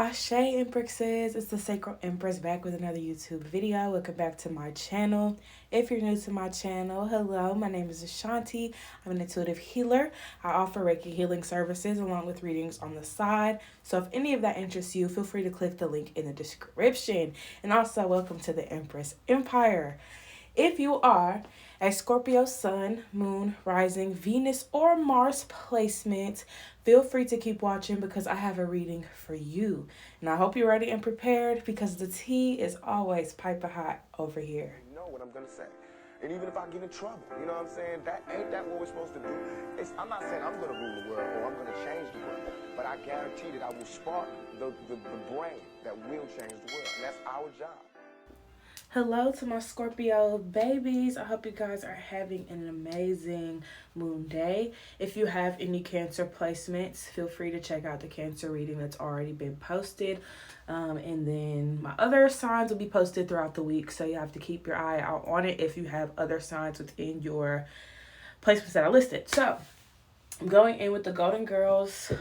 Ashe Empresses, it's the Sacral Empress back with another YouTube video. Welcome back to my channel. If you're new to my channel, hello, my name is Ashanti. I'm an intuitive healer. I offer Reiki healing services along with readings on the side. So if any of that interests you, feel free to click the link in the description. And also welcome to the Empress Empire. If you are a Scorpio Sun, Moon, Rising, Venus, or Mars placement, feel free to keep watching because I have a reading for you. And I hope you're ready and prepared because the tea is always piping hot over here. You know what I'm going to say. And even if I get in trouble, you know what I'm saying? Ain't that what we're supposed to do? I'm not saying I'm going to rule the world or I'm going to change the world. But I guarantee that I will spark the brain that will change the world. And that's our job. Hello to my Scorpio babies. I hope you guys are having an amazing moon day. If you have any Cancer placements, feel free to check out the Cancer reading that's already been posted. And then my other signs will be posted throughout the week, so you have to keep your eye out on it if you have other signs within your placements that I listed. So I'm going in with the Golden Girls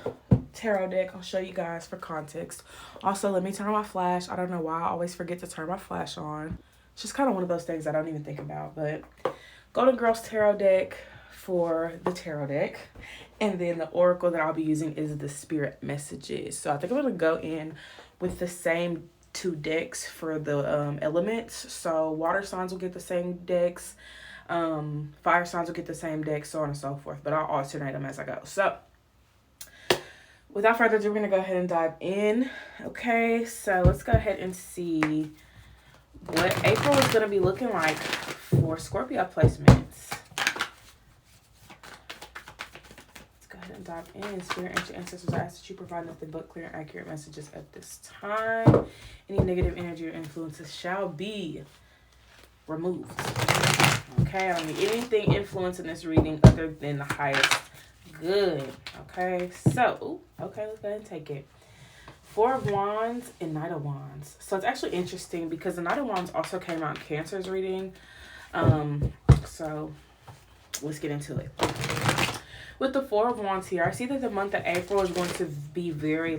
tarot deck. I'll show you guys for context. Also, let me turn on my flash. I don't know why I always forget to turn my flash on. It's just kind of one of those things I don't even think about. But Golden Girls tarot deck for the tarot deck. And then the oracle that I'll be using is the spirit messages. So I think I'm going to go in with the same two decks for the elements. So water signs will get the same decks. Fire signs will get the same decks, so on and so forth. But I'll alternate them as I go. So without further ado, we're going to go ahead and dive in. Okay, so let's go ahead and see what April is going to be looking like for Scorpio placements. Let's go ahead and dive in. Spirit, ancient ancestors, I ask that you provide nothing but clear and accurate messages at this time. Any negative energy or influences shall be removed. Okay, I don't need anything influencing this reading other than the highest good. Okay, so let's go ahead and take it. Four of Wands and Knight of Wands. So it's actually interesting because the Knight of Wands also came out in Cancer's reading. So let's get into it. With the Four of Wands here, I see that the month of April is going to be very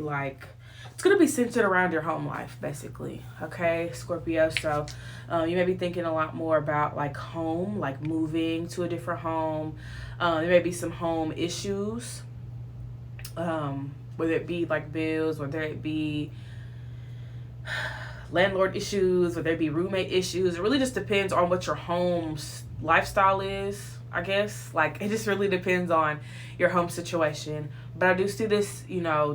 it's going to be centered around your home life, basically. Okay, Scorpio. So you may be thinking a lot more about home, moving to a different home. There may be some home issues, whether it be bills, whether it be landlord issues, whether it be roommate issues. It really just depends on what your home's lifestyle is, I guess. It just really depends on your home situation. But I do see this,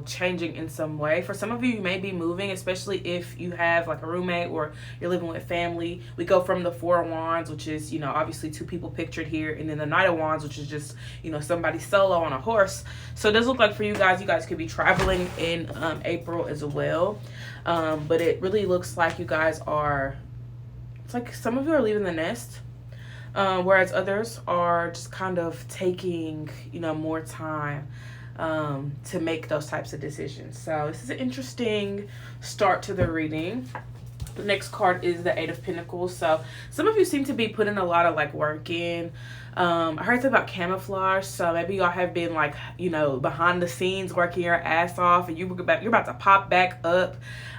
changing in some way. For some of you, you may be moving, especially if you have a roommate or you're living with family. We go from the Four of Wands, which is, obviously two people pictured here. And then the Knight of Wands, which is just, somebody solo on a horse. So it does look like for you guys could be traveling in April as well. But it really looks like you guys are, it's like some of you are leaving the nest. Whereas others are just kind of taking, more time to make those types of decisions. So this is an interesting start to the reading. The next card is the Eight of Pentacles. So some of you seem to be putting a lot of work in. I heard about camouflage. So maybe y'all have been behind the scenes working your ass off, and you're about to pop back up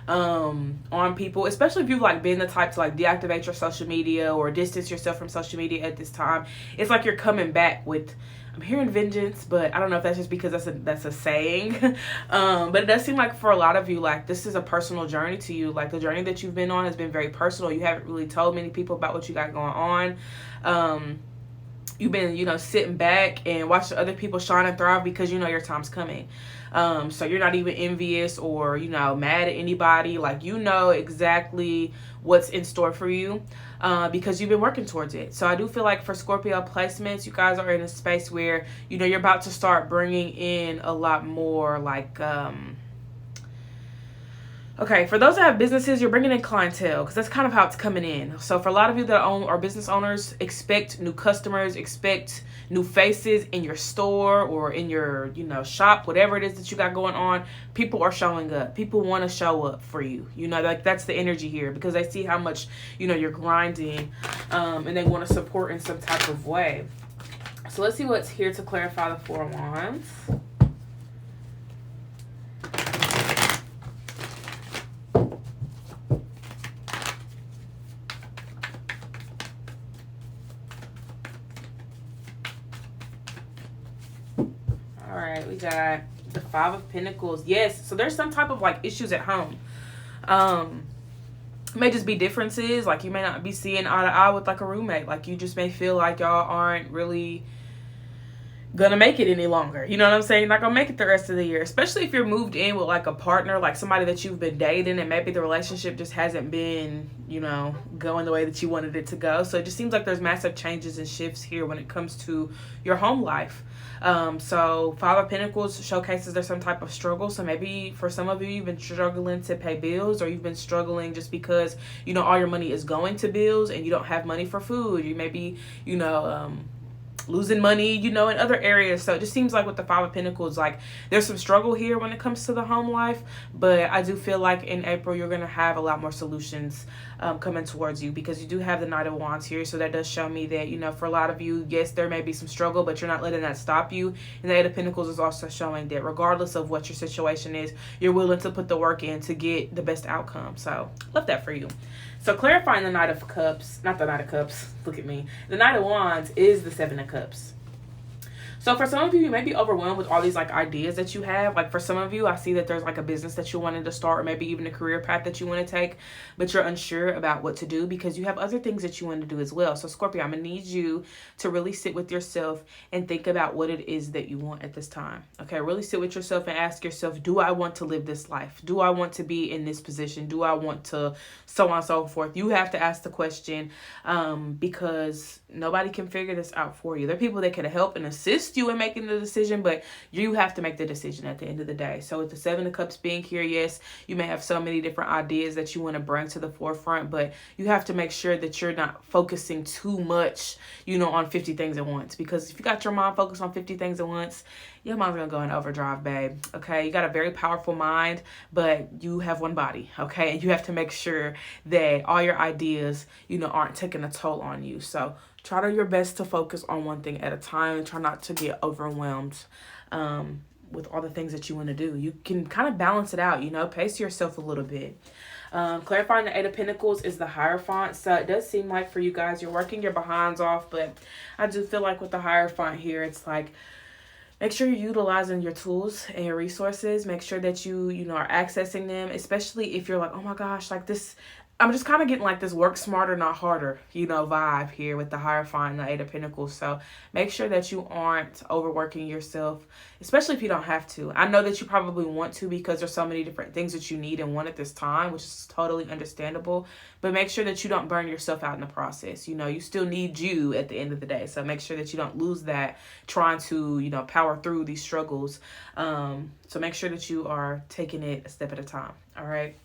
on people, especially if you've been the type to deactivate your social media or distance yourself from social media at this time. It's like you're coming back with, I'm hearing vengeance, but I don't know if that's just because that's a saying. But it does seem like for a lot of you, this is a personal journey to you. The journey that you've been on has been very personal. You haven't really told many people about what you got going on. You've been, sitting back and watching other people shine and thrive because your time's coming. So you're not even envious or, mad at anybody. Exactly what's in store for you because you've been working towards it. So I do feel like for Scorpio placements, you guys are in a space where, you're about to start bringing in a lot more okay, for those that have businesses, you're bringing in clientele because that's kind of how it's coming in. So for a lot of you that are business owners, expect new customers, expect new faces in your store or in your, shop, whatever it is that you got going on. People are showing up. People want to show up for you. That's the energy here because they see how much, you're grinding and they want to support in some type of way. So let's see what's here to clarify the Four of Wands. we got the Five of Pentacles. Yes, so there's some type of like issues at home. It may just be differences. Like you may not be seeing eye to eye with like a roommate. Like you just may feel like y'all aren't really gonna make it any longer. You know what I'm saying? You're not gonna make it the rest of the year, especially if you're moved in with like a partner, like somebody that you've been dating, and maybe the relationship just hasn't been, you know, going the way that you wanted it to go. So it just seems like there's massive changes and shifts here when it comes to your home life. So Five of Pentacles showcases there's some type of struggle. So maybe for some of you, you've been struggling to pay bills, or you've been struggling just because, you know, all your money is going to bills and you don't have money for food. You may be, you know, losing money, you know, in other areas. So it just seems like with the Five of Pentacles, like there's some struggle here when it comes to the home life, but I do feel like in April you're going to have a lot more solutions coming towards you, because you do have the Knight of Wands here. So that does show me that, you know, for a lot of you, yes, there may be some struggle, but you're not letting that stop you. And the Eight of Pentacles is also showing that regardless of what your situation is, you're willing to put the work in to get the best outcome. So love that for you. So clarifying the Knight of Cups, not the Knight of Cups, look at me. The Knight of Wands is the Seven of Cups. So for some of you, you may be overwhelmed with all these like ideas that you have. Like for some of you, I see that there's like a business that you wanted to start, or maybe even a career path that you want to take, but you're unsure about what to do because you have other things that you want to do as well. So Scorpio, I'm going to need you to really sit with yourself and think about what it is that you want at this time. Okay, really sit with yourself and ask yourself, do I want to live this life? Do I want to be in this position? Do I want to so on and so forth? You have to ask the question because nobody can figure this out for you. There are people that can help and assist you in making the decision, but you have to make the decision at the end of the day. So with the Seven of Cups being here, yes, you may have so many different ideas that you want to bring to the forefront, but you have to make sure that you're not focusing too much, you know, on 50 things at once. Because if you got your mind focused on 50 things at once, your mind's gonna go in overdrive, babe. Okay, you got a very powerful mind, but you have one body. Okay, and you have to make sure that all your ideas, you know, aren't taking a toll on you. So try to your best to focus on one thing at a time, and try not to get overwhelmed with all the things that you want to do. You can kind of balance it out, you know, pace yourself a little bit. Clarifying the Eight of Pentacles is the Hierophant. So it does seem like for you guys, you're working your behinds off, but I do feel like with the Hierophant here, it's like, make sure you're utilizing your tools and your resources. Make sure that you know, are accessing them, especially if you're like, oh my gosh, like this, I'm just kind of getting like this work smarter, not harder, you know, vibe here with the Hierophant and the Eight of Pentacles. So make sure that you aren't overworking yourself, especially if you don't have to. I know that you probably want to because there's so many different things that you need and want at this time, which is totally understandable. But make sure that you don't burn yourself out in the process. You know, you still need you at the end of the day. So make sure that you don't lose that trying to, you know, power through these struggles. So make sure that you are taking it a step at a time. All right.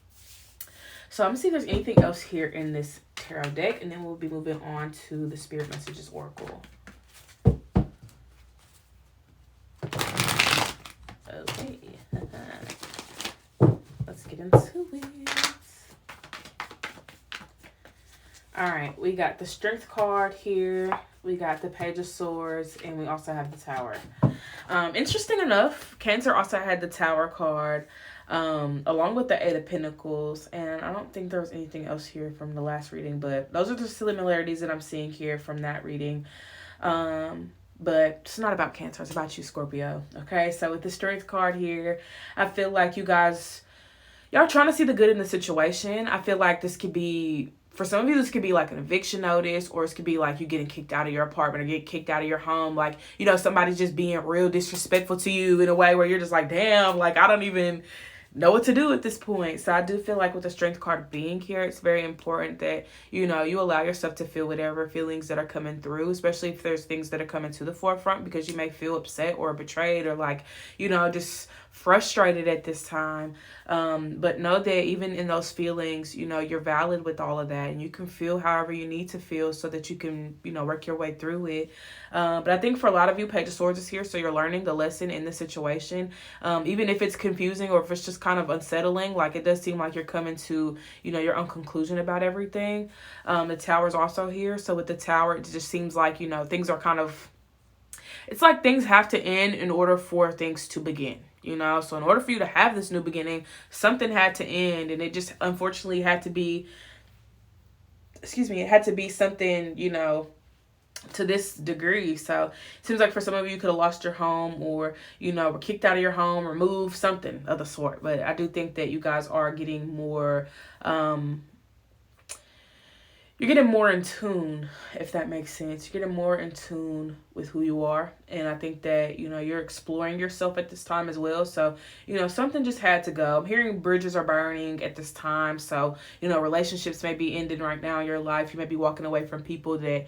So I'm going to see if there's anything else here in this tarot deck, and then we'll be moving on to the Spirit Messages Oracle. Okay. Let's get into it. All right. We got the Strength card here. We got the Page of Swords, and we also have the Tower. Interesting enough, Cancer also had the Tower card, along with the Eight of Pentacles, and I don't think there was anything else here from the last reading, but those are the similarities that I'm seeing here from that reading. But it's not about Cancer, it's about you, Scorpio. Okay, so with the Strength card here, I feel like you guys, y'all trying to see the good in the situation. I feel like this could be, for some of you, this could be like an eviction notice, or it could be like you getting kicked out of your apartment or get kicked out of your home. Like, you know, somebody's just being real disrespectful to you in a way where you're just like, damn, like I don't even know what to do at this point. So I do feel like with the Strength card being here, it's very important that, you know, you allow yourself to feel whatever feelings that are coming through, especially if there's things that are coming to the forefront, because you may feel upset or betrayed or like, you know, just frustrated at this time. But know that even in those feelings, you know, you're valid with all of that, and you can feel however you need to feel so that you can, you know, work your way through it. But I think for a lot of you, Page of Swords is here, so you're learning the lesson in the situation. Even if it's confusing or if it's just kind of unsettling, like it does seem like you're coming to, you know, your own conclusion about everything. The Tower is also here. So with the Tower, it just seems like, you know, things are kind of, it's like things have to end in order for things to begin. You know, so in order for you to have this new beginning, something had to end, and it just unfortunately had to be, it had to be something, you know, to this degree. So it seems like for some of you could have lost your home, or were kicked out of your home, or moved, something of the sort. But I do think that you guys are getting more you're getting more in tune, if that makes sense. You're getting more in tune with who you are. And I think that, you're exploring yourself at this time as well. So, something just had to go. I'm hearing bridges are burning at this time. So, relationships may be ending right now in your life. You may be walking away from people that,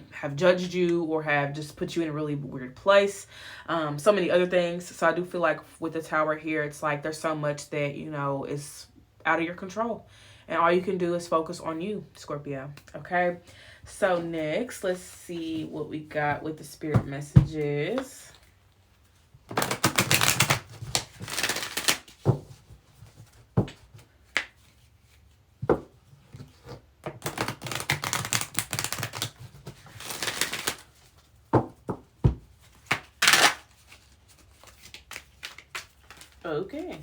have judged you or have just put you in a really weird place. So many other things. So I do feel like with the Tower here, it's like there's so much that, is out of your control. And all you can do is focus on you, Scorpio. Okay? So next, let's see what we got with the spirit messages. Okay.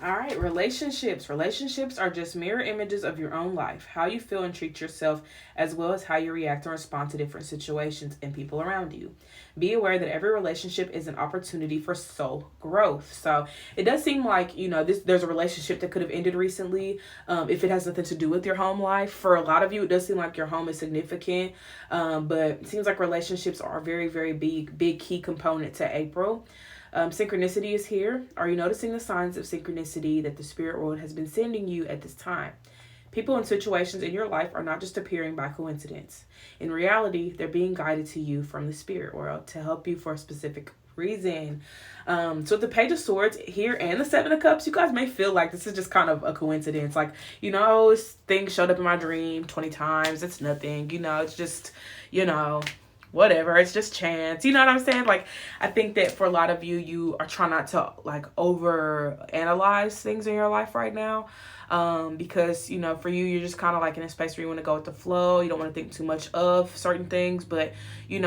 All right, relationships. Relationships are just mirror images of your own life, how you feel and treat yourself, as well as how you react and respond to different situations and people around you. Be aware that every relationship is an opportunity for soul growth. So it does seem like, there's a relationship that could have ended recently. If it has nothing to do with your home life, for a lot of you, it does seem like your home is significant. But it seems like relationships are a very, very big key component to April. Synchronicity is here. Are you noticing the signs of synchronicity that the spirit world has been sending you at this time? People and situations in your life are not just appearing by coincidence. In reality, they're being guided to you from the spirit world to help you for a specific reason. So with the Page of Swords here and the Seven of Cups, you guys may feel like this is just kind of a coincidence. Like, this thing showed up in my dream 20 times. It's nothing. It's just, whatever, it's just chance. You know what I'm saying? Like, I think that for a lot of you, you are trying not to over analyze things in your life right now. Because, for you, you're just kind of in a space where you want to go with the flow. You don't want to think too much of certain things, but,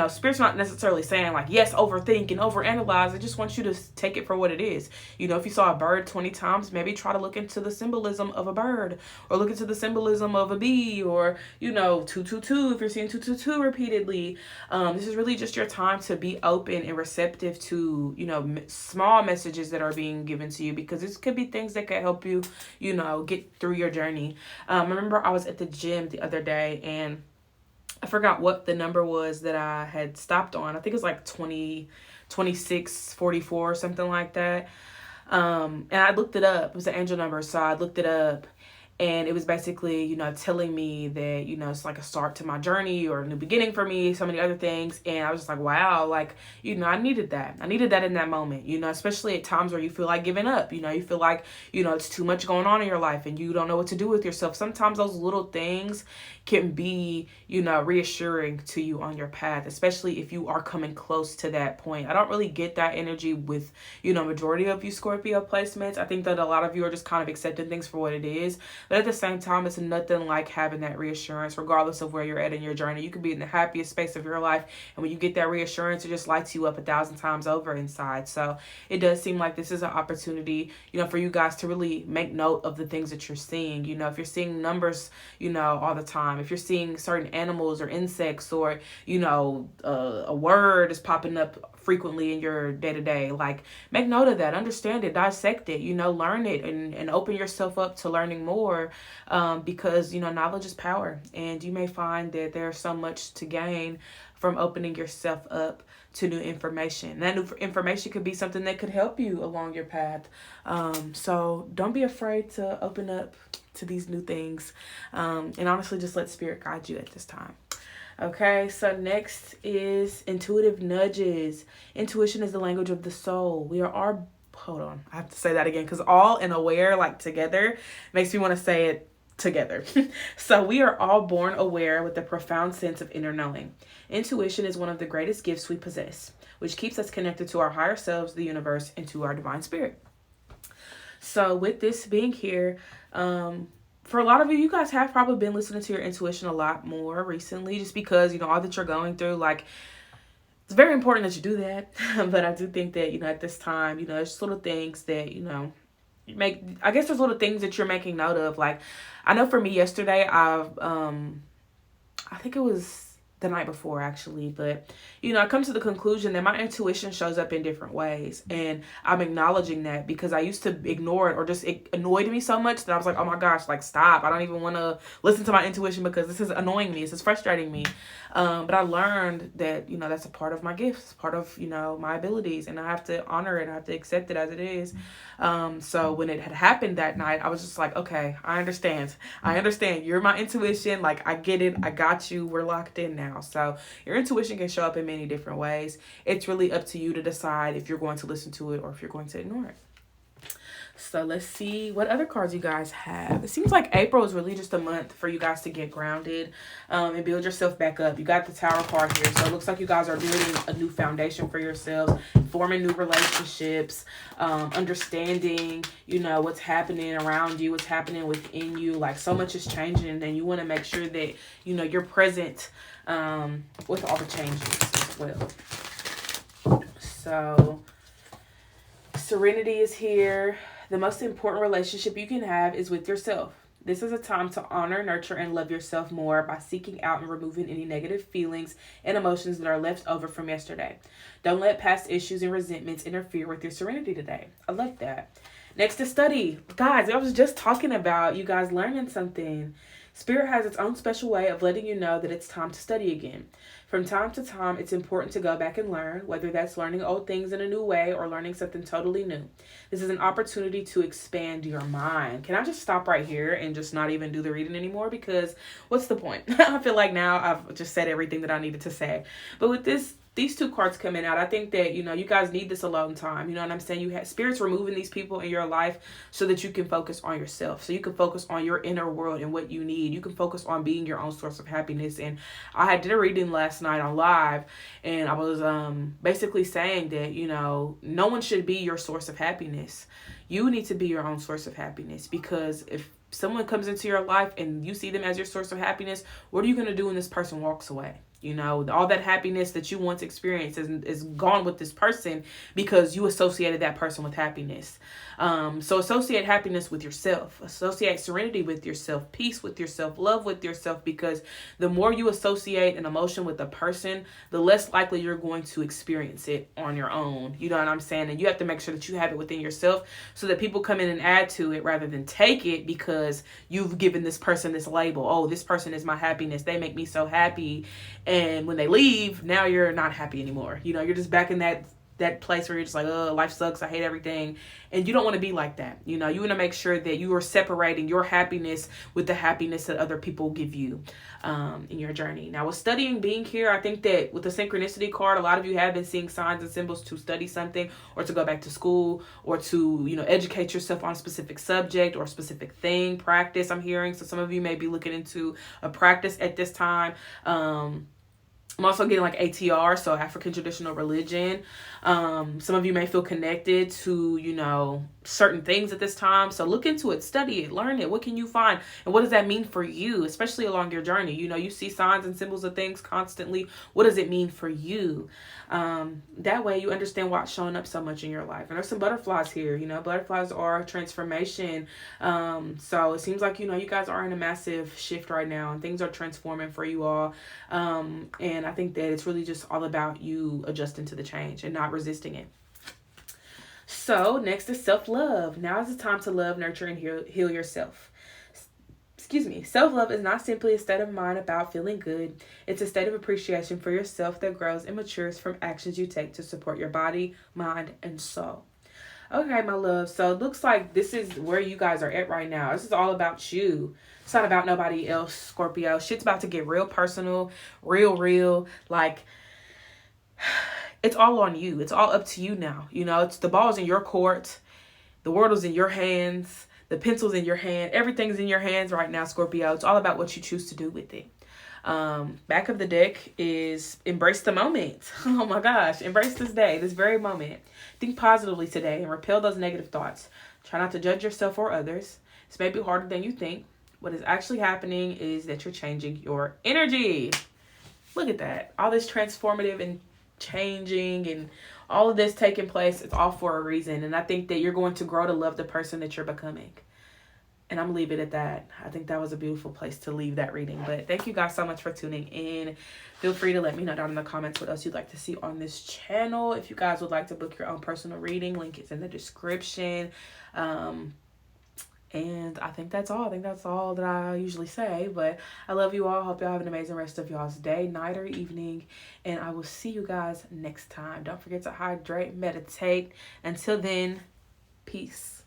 Spirit's not necessarily saying yes, overthink and overanalyze. I just want you to take it for what it is. If you saw a bird 20 times, maybe try to look into the symbolism of a bird, or look into the symbolism of a bee, or, 222, if you're seeing 222 repeatedly. This is really just your time to be open and receptive to, small messages that are being given to you, because this could be things that could help you, get through your journey. I remember I was at the gym the other day, and I forgot what the number was that I had stopped on. I think it was 2644 or something like that. And I looked it up. It was an angel number, so I looked it up. And it was basically, telling me that, it's like a start to my journey or a new beginning for me, so many other things. And I was just like, wow, I needed that. I needed that in that moment, especially at times where you feel like giving up, you feel like, it's too much going on in your life and you don't know what to do with yourself. Sometimes those little things can be, reassuring to you on your path, especially if you are coming close to that point. I don't really get that energy with, majority of you Scorpio placements. I think that a lot of you are just kind of accepting things for what it is. But at the same time, it's nothing like having that reassurance, regardless of where you're at in your journey. You could be in the happiest space of your life, and when you get that reassurance, it just lights you up 1,000 times over inside. So it does seem like this is an opportunity, for you guys to really make note of the things that you're seeing. If you're seeing numbers, all the time, if you're seeing certain animals or insects, or, a word is popping up frequently in your day-to-day, make note of that, understand it, dissect it, learn it, and open yourself up to learning more, because knowledge is power, and you may find that there's so much to gain from opening yourself up to new information. That new information could be something that could help you along your path, so don't be afraid to open up to these new things, and honestly just let spirit guide you at this time. Okay, so next is intuitive nudges. Intuition is the language of the soul. We are all, hold on, I have to say that again, because all and aware, together, makes me want to say it together. So we are all born aware with a profound sense of inner knowing. Intuition is one of the greatest gifts we possess, which keeps us connected to our higher selves, the universe, and to our divine spirit. So with this being here, for a lot of you, you guys have probably been listening to your intuition a lot more recently, just because, all that you're going through, it's very important that you do that. But I do think that, at this time, there's little things that, you make, I guess there's little things that you're making note of. I know for me yesterday, I think it was the night before actually, but I come to the conclusion that my intuition shows up in different ways, and I'm acknowledging that, because I used to ignore it, or just it annoyed me so much that I was like, oh my gosh, like stop, I don't even want to listen to my intuition because this is annoying me, this is frustrating me. But I learned that that's a part of my gifts, part of my abilities, and I have to honor it, I have to accept it as it is. So when it had happened that night, I was just like, okay, I understand, you're my intuition, like I get it, I got you, we're locked in now. So your intuition can show up in many different ways. It's really up to you to decide if you're going to listen to it or if you're going to ignore it. So let's see what other cards you guys have. It seems like April is really just a month for you guys to get grounded and build yourself back up. You got the Tower card here. So it looks like you guys are building a new foundation for yourselves, forming new relationships, understanding, what's happening around you, what's happening within you. Like so much is changing, and you want to make sure that, you're present with all the changes as well. So Serenity is here. The most important relationship you can have is with yourself. This is a time to honor, nurture, and love yourself more by seeking out and removing any negative feelings and emotions that are left over from yesterday. Don't let past issues and resentments interfere with your serenity today. I love that. Next is study. Guys, I was just talking about you guys learning something. Spirit has its own special way of letting you know that it's time to study again. From time to time, it's important to go back and learn, whether that's learning old things in a new way or learning something totally new. This is an opportunity to expand your mind. Can I just stop right here and just not even do the reading anymore? Because what's the point? I feel like now I've just said everything that I needed to say. But with these two cards coming out, I think that, you guys need this alone time. You know what I'm saying? You have spirits removing these people in your life so that you can focus on yourself. So you can focus on your inner world and what you need. You can focus on being your own source of happiness. And I did a reading last night on live, and I was basically saying that, no one should be your source of happiness. You need to be your own source of happiness, because if someone comes into your life and you see them as your source of happiness, what are you going to do when this person walks away? All that happiness that you once experienced is gone with this person because you associated that person with happiness. So associate happiness with yourself. Associate serenity with yourself, peace with yourself, love with yourself, because the more you associate an emotion with a person, the less likely you're going to experience it on your own. You know what I'm saying? And you have to make sure that you have it within yourself so that people come in and add to it rather than take it because you've given this person this label. Oh, this person is my happiness. They make me so happy. And when they leave, now you're not happy anymore. You're just back in that place where you're just like, oh, life sucks, I hate everything. And you don't want to be like that. You want to make sure that you are separating your happiness with the happiness that other people give you in your journey. Now, with studying being here, I think that with the Synchronicity card, a lot of you have been seeing signs and symbols to study something or to go back to school or to, educate yourself on a specific subject or a specific thing, practice, I'm hearing. So some of you may be looking into a practice at this time. I'm also getting like ATR, so African traditional religion. Some of you may feel connected to, certain things at this time. So look into it, study it, learn it. What can you find? And what does that mean for you, especially along your journey? You see signs and symbols of things constantly. What does it mean for you? That way you understand what's showing up so much in your life. And there's some butterflies here. Butterflies are transformation. So it seems like, you guys are in a massive shift right now and things are transforming for you all. And I think that it's really just all about you adjusting to the change and not resisting it. So next is self-love. Now is the time to love, nurture, and heal yourself. Self-love is not simply a state of mind about feeling good. It's a state of appreciation for yourself that grows and matures from actions you take to support your body, mind, and soul. Okay, my love. So it looks like this is where you guys are at right now. This is all about you. It's not about nobody else, Scorpio. Shit's about to get real personal, real. Like, it's all on you. It's all up to you now. It's the ball's in your court. The world is in your hands. The pencil's in your hand. Everything's in your hands right now, Scorpio. It's all about what you choose to do with it. Back of the deck is embrace the moment. Oh my gosh. Embrace this day, this very moment. Think positively today and repel those negative thoughts. Try not to judge yourself or others. This may be harder than you think. What is actually happening is that you're changing your energy. Look at that. All this transformative and changing and all of this taking place, it's all for a reason. And I think that you're going to grow to love the person that you're becoming. And I'm gonna leave it at that. I think that was a beautiful place to leave that reading. But thank you guys so much for tuning in. Feel free to let me know down in the comments what else you'd like to see on this channel. If you guys would like to book your own personal reading, link is in the description. And I think that's all. I think that's all that I usually say. But I love you all. Hope y'all have an amazing rest of y'all's day, night, or evening. And I will see you guys next time. Don't forget to hydrate, meditate. Until then, peace.